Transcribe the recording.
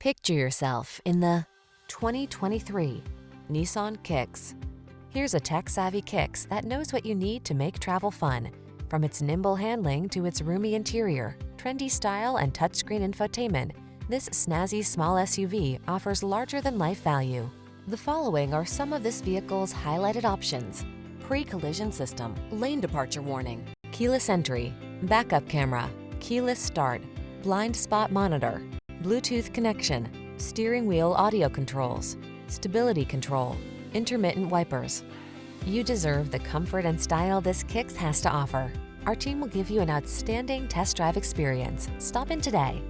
Picture yourself in the 2023 Nissan Kicks. Here's a tech-savvy Kicks that knows what you need to make travel fun. From its nimble handling to its roomy interior, trendy style, and touchscreen infotainment, this snazzy small SUV offers larger-than-life value. The following are some of this vehicle's highlighted options: pre-collision system, lane departure warning, keyless entry, backup camera, keyless start, blind spot monitor, Bluetooth connection, steering wheel audio controls, stability control, intermittent wipers. You deserve the comfort and style this Kicks has to offer. Our team will give you an outstanding test drive experience. Stop in today.